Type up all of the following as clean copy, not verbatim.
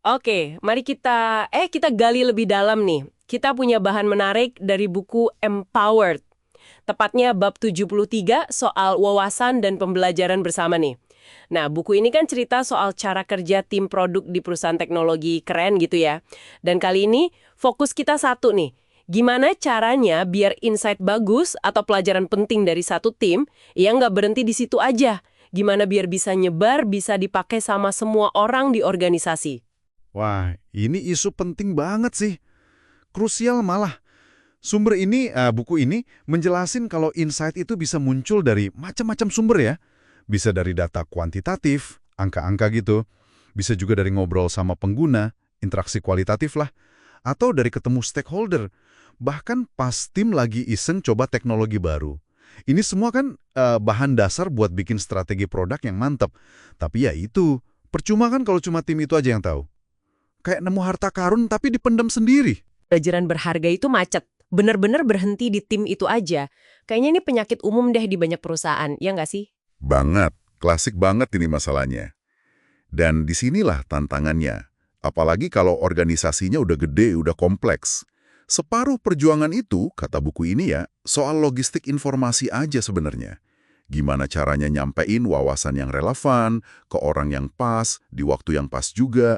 Oke, mari kita gali lebih dalam nih. Kita punya bahan menarik dari buku Empowered. Tepatnya bab 73 soal wawasan dan pembelajaran bersama nih. Nah, buku ini kan cerita soal cara kerja tim produk di perusahaan teknologi keren gitu ya. Dan kali ini fokus kita satu nih. Gimana caranya biar insight bagus atau pelajaran penting dari satu tim yang nggak berhenti di situ aja. Gimana biar bisa nyebar, bisa dipakai sama semua orang di organisasi. Wah, ini isu penting banget sih. Krusial malah. Buku ini menjelasin kalau insight itu bisa muncul dari macam-macam sumber ya. Bisa dari data kuantitatif, angka-angka gitu. Bisa juga dari ngobrol sama pengguna, interaksi kualitatif lah. Atau dari ketemu stakeholder. Bahkan pas tim lagi iseng coba teknologi baru. Ini semua kan bahan dasar buat bikin strategi produk yang mantap. Tapi ya itu, percuma kan kalau cuma tim itu aja yang tahu. Kayak nemu harta karun tapi dipendam sendiri. Pelajaran berharga itu macet. Bener-bener berhenti di tim itu aja. Kayaknya ini penyakit umum deh di banyak perusahaan, ya nggak sih? Banget, klasik banget ini masalahnya. Dan disinilah tantangannya. Apalagi kalau organisasinya udah gede, udah kompleks. Separuh perjuangan itu, kata buku ini ya, soal logistik informasi aja sebenarnya. Gimana caranya nyampein wawasan yang relevan, ke orang yang pas, di waktu yang pas juga.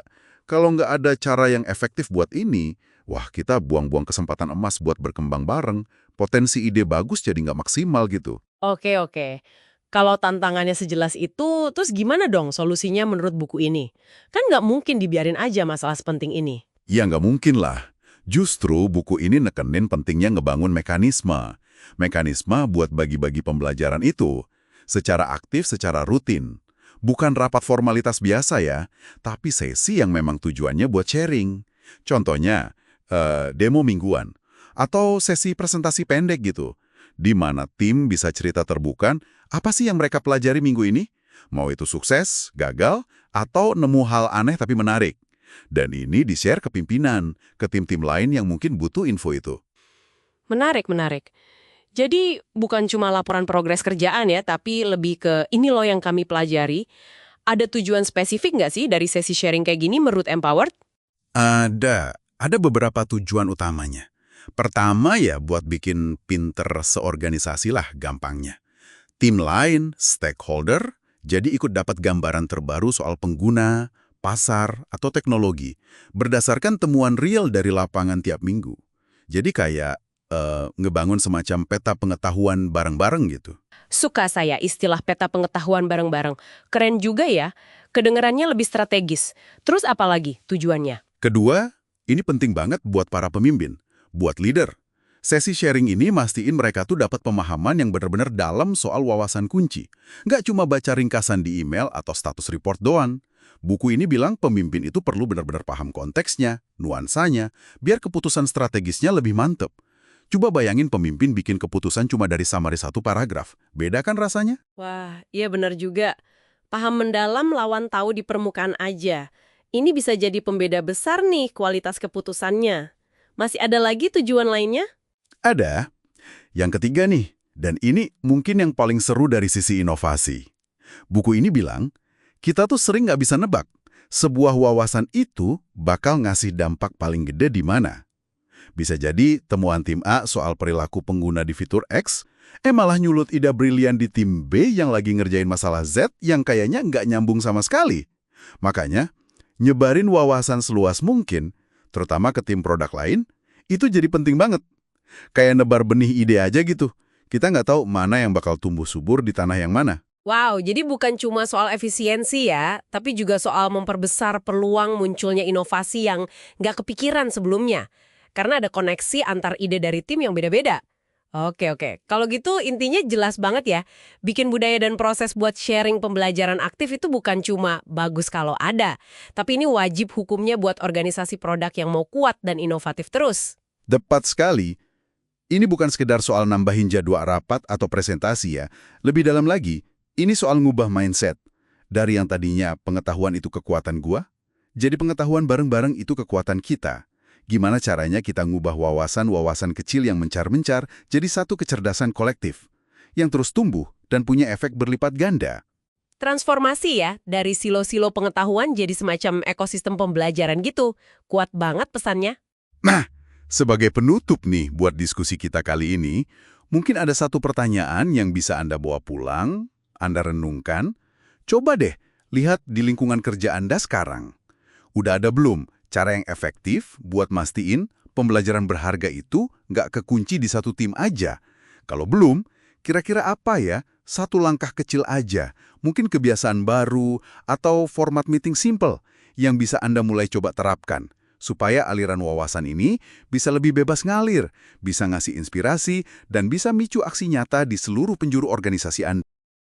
Kalau nggak ada cara yang efektif buat ini, wah kita buang-buang kesempatan emas buat berkembang bareng, potensi ide bagus jadi nggak maksimal gitu. Oke, oke. Kalau tantangannya sejelas itu, terus gimana dong solusinya menurut buku ini? Kan nggak mungkin dibiarin aja masalah sepenting ini. Ya nggak mungkin lah. Justru buku ini nekenin pentingnya ngebangun mekanisme. Mekanisme buat bagi-bagi pembelajaran itu secara aktif, secara rutin. Bukan rapat formalitas biasa ya, tapi sesi yang memang tujuannya buat sharing. Contohnya, demo mingguan. Atau sesi presentasi pendek gitu. Di mana tim bisa cerita terbuka, apa sih yang mereka pelajari minggu ini? Mau itu sukses, gagal, atau nemu hal aneh tapi menarik. Dan ini di-share ke pimpinan, ke tim-tim lain yang mungkin butuh info itu. Menarik, menarik. Jadi bukan cuma laporan progres kerjaan ya, tapi lebih ke ini loh yang kami pelajari. Ada tujuan spesifik nggak sih dari sesi sharing kayak gini menurut Empowered? Ada beberapa tujuan utamanya. Pertama ya buat bikin pinter seorganisasi lah gampangnya. Tim lain, stakeholder, jadi ikut dapat gambaran terbaru soal pengguna, pasar, atau teknologi, berdasarkan temuan real dari lapangan tiap minggu. Jadi kayak ngebangun semacam peta pengetahuan bareng-bareng gitu. Suka saya istilah peta pengetahuan bareng-bareng. Keren juga ya, kedengarannya lebih strategis. Terus apa lagi tujuannya? Kedua, ini penting banget buat para pemimpin, buat leader. Sesi sharing ini mastiin mereka tuh dapat pemahaman yang benar-benar dalam soal wawasan kunci. Nggak cuma baca ringkasan di email atau status report doang. Buku ini bilang pemimpin itu perlu benar-benar paham konteksnya, nuansanya, biar keputusan strategisnya lebih mantep. Coba bayangin pemimpin bikin keputusan cuma dari summary satu paragraf. Beda kan rasanya? Wah, iya benar juga. Paham mendalam lawan tahu di permukaan aja. Ini bisa jadi pembeda besar nih kualitas keputusannya. Masih ada lagi tujuan lainnya? Ada. Yang ketiga nih, dan ini mungkin yang paling seru dari sisi inovasi. Buku ini bilang, kita tuh sering nggak bisa nebak. Sebuah wawasan itu bakal ngasih dampak paling gede di mana. Bisa jadi temuan tim A soal perilaku pengguna di fitur X, malah nyulut ide brilian di tim B yang lagi ngerjain masalah Z yang kayaknya nggak nyambung sama sekali. Makanya, nyebarin wawasan seluas mungkin, terutama ke tim produk lain, itu jadi penting banget. Kayak nebar benih ide aja gitu. Kita nggak tahu mana yang bakal tumbuh subur di tanah yang mana. Wow, jadi bukan cuma soal efisiensi ya, tapi juga soal memperbesar peluang munculnya inovasi yang nggak kepikiran sebelumnya. Karena ada koneksi antar ide dari tim yang beda-beda. Oke, oke. Kalau gitu intinya jelas banget ya. Bikin budaya dan proses buat sharing pembelajaran aktif itu bukan cuma bagus kalau ada. Tapi ini wajib hukumnya buat organisasi produk yang mau kuat dan inovatif terus. Tepat sekali. Ini bukan sekedar soal nambahin jadwal rapat atau presentasi ya. Lebih dalam lagi, ini soal ngubah mindset. Dari yang tadinya pengetahuan itu kekuatan gua, jadi pengetahuan bareng-bareng itu kekuatan kita. Gimana caranya kita ngubah wawasan-wawasan kecil yang mencar-mencar jadi satu kecerdasan kolektif, yang terus tumbuh dan punya efek berlipat ganda. Transformasi ya, dari silo-silo pengetahuan jadi semacam ekosistem pembelajaran gitu. Kuat banget pesannya. Nah, sebagai penutup nih buat diskusi kita kali ini, mungkin ada satu pertanyaan yang bisa Anda bawa pulang, Anda renungkan. Coba deh, lihat di lingkungan kerja Anda sekarang. Udah ada belum cara yang efektif buat mastiin pembelajaran berharga itu nggak kekunci di satu tim aja? Kalau belum, kira-kira apa ya satu langkah kecil aja, mungkin kebiasaan baru atau format meeting simple yang bisa Anda mulai coba terapkan, supaya aliran wawasan ini bisa lebih bebas ngalir, bisa ngasih inspirasi, dan bisa micu aksi nyata di seluruh penjuru organisasi Anda.